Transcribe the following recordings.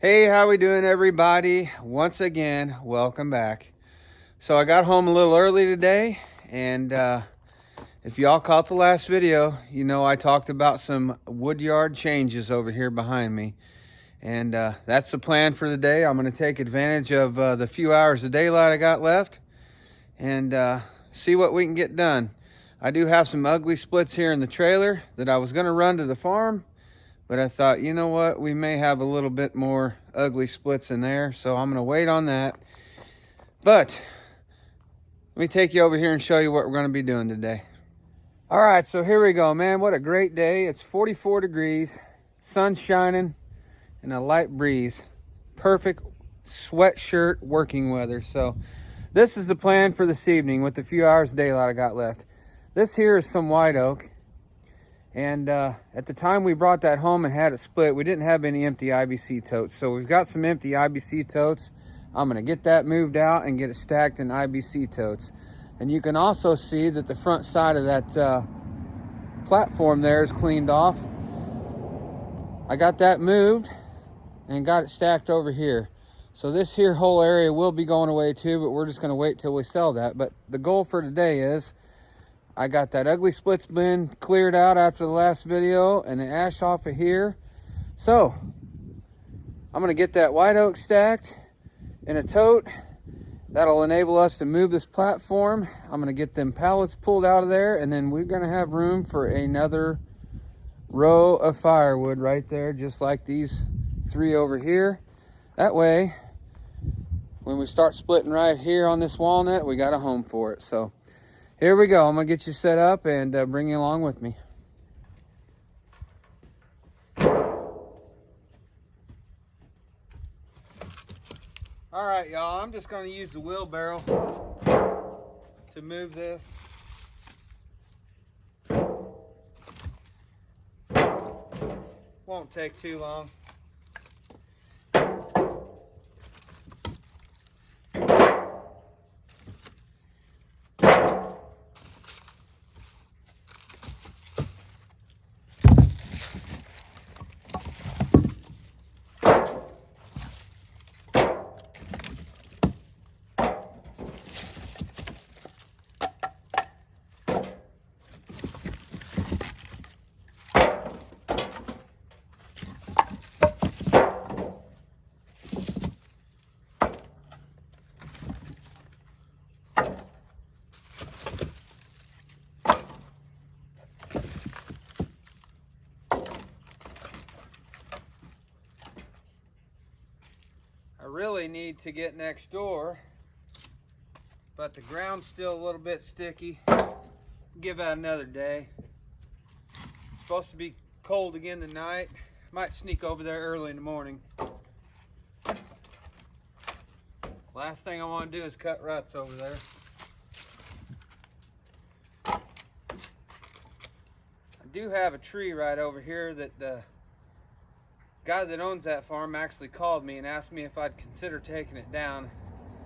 Hey, how we doing, everybody? Once again, welcome back. So I got home a little early today, and if y'all caught the last video, you know I talked about some woodyard changes over here behind me. And that's the plan for the day. I'm going to take advantage of the few hours of daylight I got left and see what we can get done. I do have some ugly splits here in the trailer that I was going to run to the farm, but I thought, you know what, we may have a little bit more ugly splits in there, so I'm going to wait on that. But let me take you over here and show you what we're going to be doing today. All right, so here we go, man. What a great day. It's 44 degrees, sun shining, and a light breeze. Perfect sweatshirt working weather. So this is the plan for this evening with the few hours of daylight I got left. This here is some white oak. And at the time we brought that home and had it split, we didn't have any empty IBC totes. So we've got some empty IBC totes. I'm gonna get that moved out and get it stacked in IBC totes. And you can also see that the front side of that platform there is cleaned off. I got that moved and got it stacked over here. So this here whole area will be going away too, but we're just gonna wait till we sell that. But the goal for today is I got that ugly splits bin cleared out after the last video and the ash off of here. So I'm gonna get that white oak stacked in a tote. That'll enable us to move this platform. I'm gonna get them pallets pulled out of there, and then we're gonna have room for another row of firewood right there, just like these three over here. That way, when we start splitting right here on this walnut, we got a home for it. So here we go. I'm gonna get you set up and bring you along with me. All right, y'all, I'm just gonna use the wheelbarrow to move this. Won't take too long. I really need to get next door, but the ground's still a little bit sticky. Give that another day. It's supposed to be cold again tonight. Might sneak over there early in the morning. Last thing I want to do is cut ruts over there. I do have a tree right over here that the guy that owns that farm actually called me and asked me if I'd consider taking it down.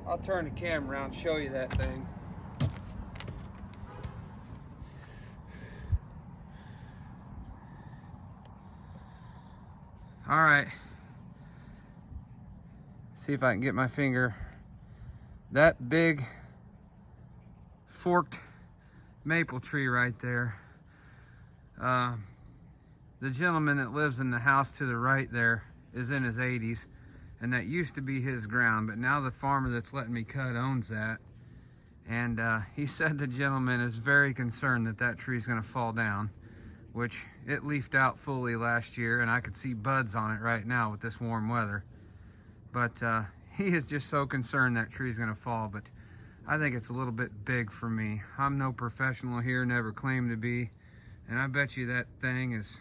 I'll turn the camera around and show you that thing. All right. See if I can get my finger. That big forked maple tree right there. The gentleman that lives in the house to the right there is in his 80s, and that used to be his ground, but now the farmer that's letting me cut owns that. And he said the gentleman is very concerned that that tree is going to fall down, which it leafed out fully last year, and I could see buds on it right now with this warm weather. But he is just so concerned that tree is going to fall, but I think it's a little bit big for me. I'm no professional here, never claimed to be, and I bet you that thing is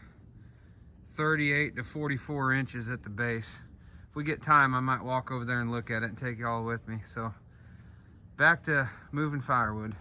38 to 44 inches at the base. If we get time, I might walk over there and look at it and take you all with me. So back to moving firewood.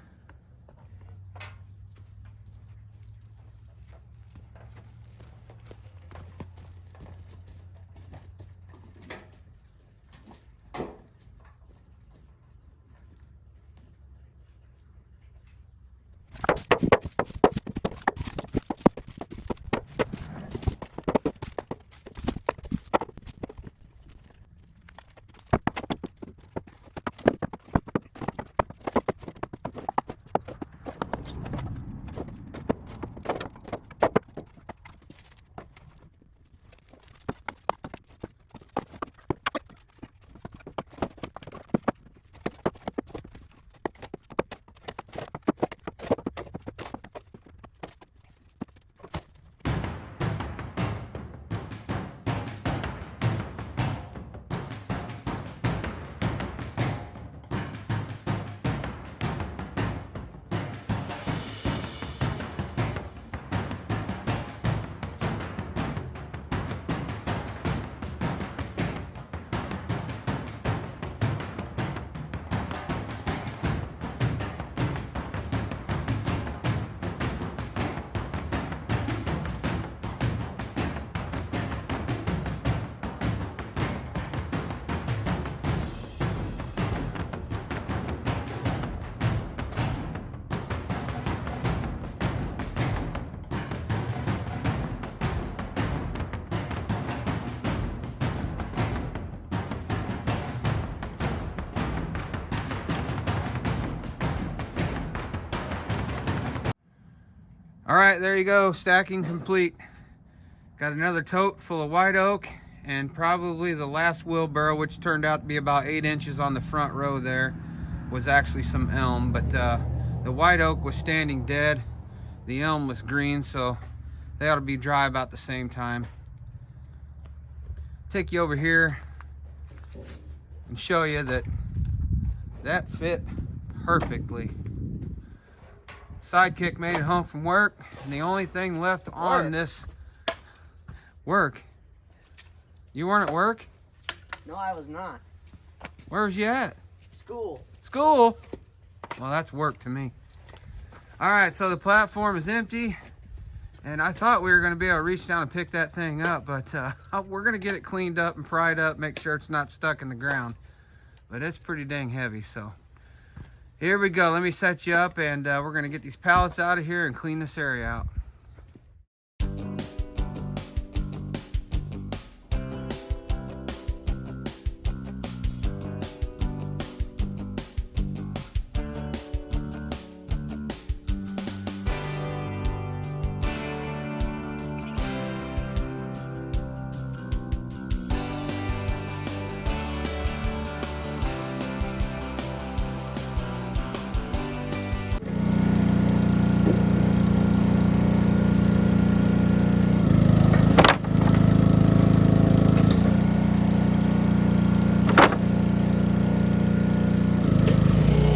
All right, there you go, stacking complete. Got another tote full of white oak, and probably the last wheelbarrow, which turned out to be about 8 inches on the front row there, was actually some elm, but the white oak was standing dead. The elm was green, so they ought to be dry about the same time. Take you over here and show you that that fit perfectly. Sidekick made it home from work, and the only thing left on this work. You weren't at work? No, I was not. Where was you at? School. School? Well, that's work to me. All right, so the platform is empty, and I thought we were going to be able to reach down and pick that thing up, but we're going to get it cleaned up and pried up, make sure it's not stuck in the ground. But it's pretty dang heavy, so here we go. Let me set you up, and we're going to get these pallets out of here and clean this area out.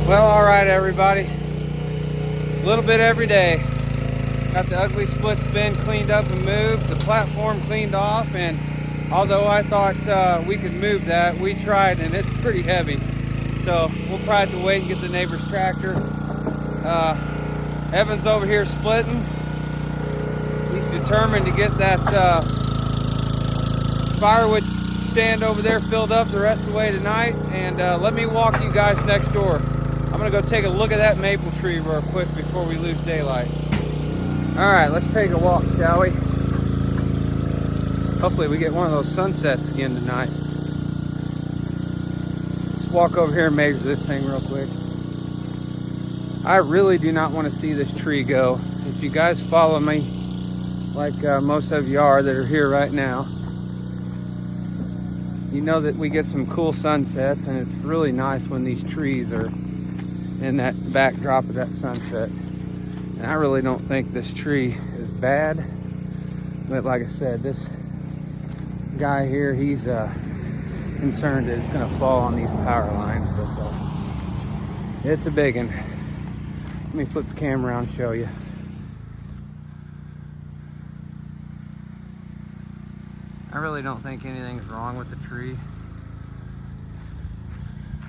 Well, all right, everybody. A little bit every day. Got the ugly splits bin cleaned up and moved, the platform cleaned off, and although I thought we could move that, we tried and it's pretty heavy. So we'll probably have to wait and get the neighbor's tractor. Evan's over here splitting. He's determined to get that firewood stand over there filled up the rest of the way tonight. And let me walk you guys next door. I'm gonna go take a look at that maple tree real quick before we lose daylight. All right, let's take a walk, shall we? Hopefully we get one of those sunsets again tonight. Let's walk over here and measure this thing real quick. I really do not want to see this tree go. If you guys follow me, like most of you are that are here right now, you know that we get some cool sunsets, and it's really nice when these trees are in that backdrop of that sunset. And I really don't think this tree is bad, but like I said, this guy here, he's concerned that it's gonna fall on these power lines, but it's a big one. Let me flip the camera around and show you. I really don't think anything's wrong with the tree,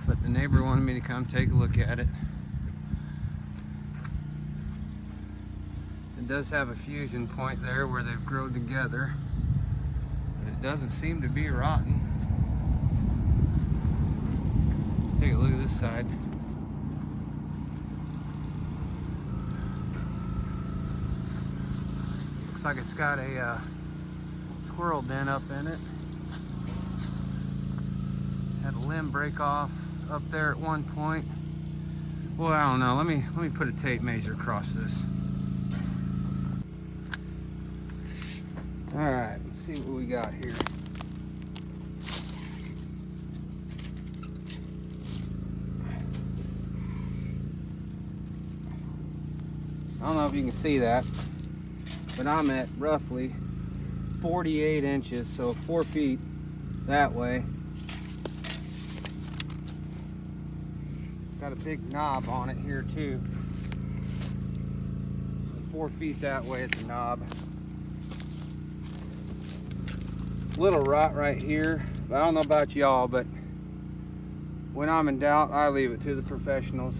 but the neighbor wanted me to come take a look at it. It does have a fusion point there where they've grown together, but it doesn't seem to be rotten. Take a look at this side. Looks like it's got a squirrel den up in it. Had a limb break off up there at one point. Well, I don't know. Let me put a tape measure across this. All right, let's see what we got here. I don't know if you can see that, but I'm at roughly 48 inches, so 4 feet that way. Got a big knob on it here too. 4 feet that way at the knob. Little rot right here, but I don't know about y'all, but when I'm in doubt, I leave it to the professionals.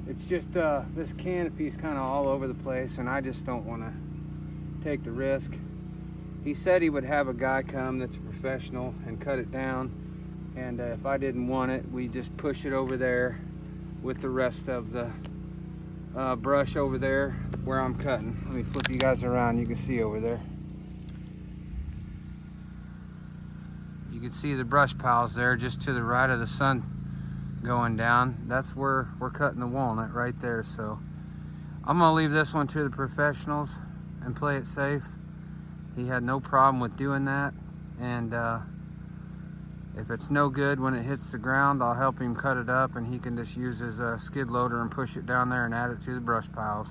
It's just this canopy's kind of all over the place, and I just don't want to take the risk. He said he would have a guy come that's a professional and cut it down, and if I didn't want it, we just push it over there with the rest of the brush over there where I'm cutting. Let me flip you guys around. You can see over there. You can see the brush piles there just to the right of the sun going down. That's where we're cutting the walnut right there. So I'm gonna leave this one to the professionals and play it safe. He had no problem with doing that, and if it's no good when it hits the ground, I'll help him cut it up, and he can just use his skid loader and push it down there and add it to the brush piles.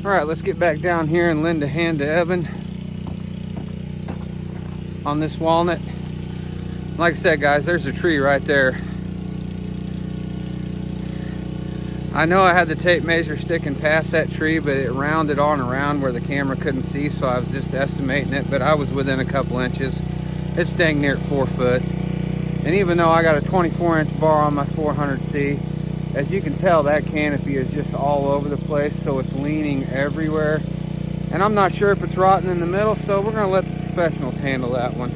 All right, let's get back down here and lend a hand to Evan on this walnut. Like I said, guys, there's a tree right there. I know I had the tape measure sticking past that tree, but it rounded on around where the camera couldn't see, so I was just estimating it, but I was within a couple inches. It's dang near 4 foot. And even though I got a 24-inch bar on my 400C, as you can tell, that canopy is just all over the place, so it's leaning everywhere. And I'm not sure if it's rotten in the middle, so we're gonna let the professionals handle that one.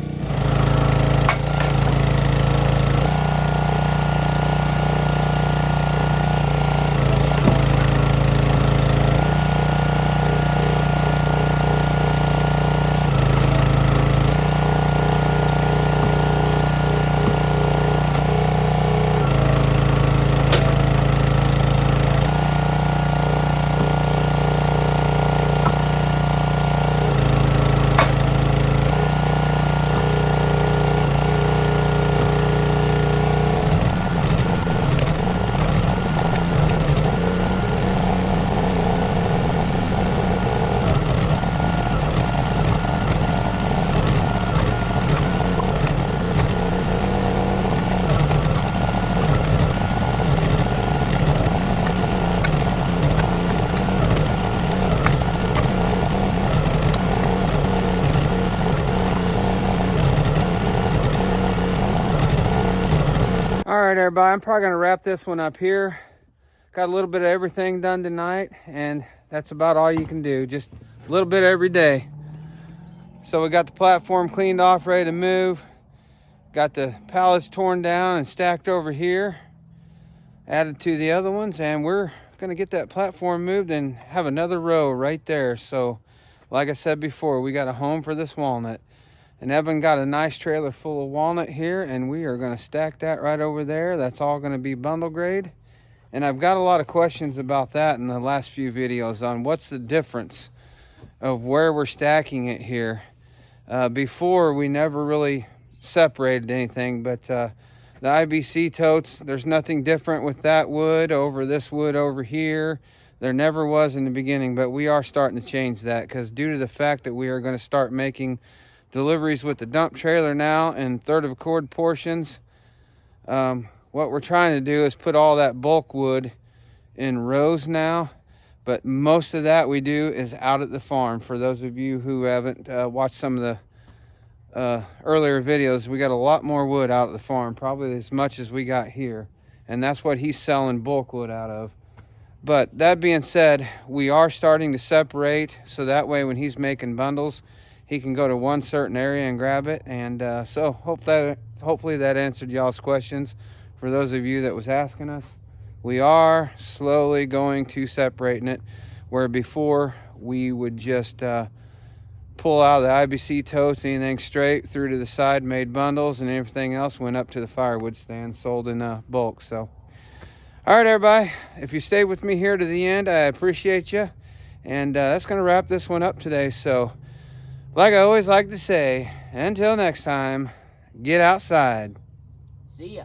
All right, everybody, I'm probably gonna wrap this one up here. Got a little bit of everything done tonight, and that's about all you can do. Just a little bit every day. So we got the platform cleaned off, ready to move. Got the pallets torn down and stacked over here, added to the other ones, and we're gonna get that platform moved and have another row right there. So like I said before, we got a home for this walnut. And Evan got a nice trailer full of walnut here, and we are going to stack that right over there. That's all going to be bundle grade. And I've got a lot of questions about that in the last few videos on what's the difference of where we're stacking it here. Before, we never really separated anything, but the IBC totes, there's nothing different with that wood over this wood over here. There never was in the beginning, but we are starting to change that because due to the fact that we are going to start making deliveries with the dump trailer now in 1/3 of a cord portions. What we're trying to do is put all that bulk wood in rows now, but most of that we do is out at the farm. For those of you who haven't watched some of the earlier videos, we got a lot more wood out at the farm, probably as much as we got here, and that's what he's selling bulk wood out of. But that being said, we are starting to separate, so that way when he's making bundles, he can go to one certain area and grab it. And so hopefully that answered y'all's questions. For those of you that was asking us, we are slowly going to separating it, where before we would just pull out the IBC totes, anything straight through to the side, made bundles, and everything else went up to the firewood stand, sold in bulk. So all right, everybody, if you stayed with me here to the end, I appreciate you. And that's going to wrap this one up today. So like I always like to say, until next time, get outside. See ya.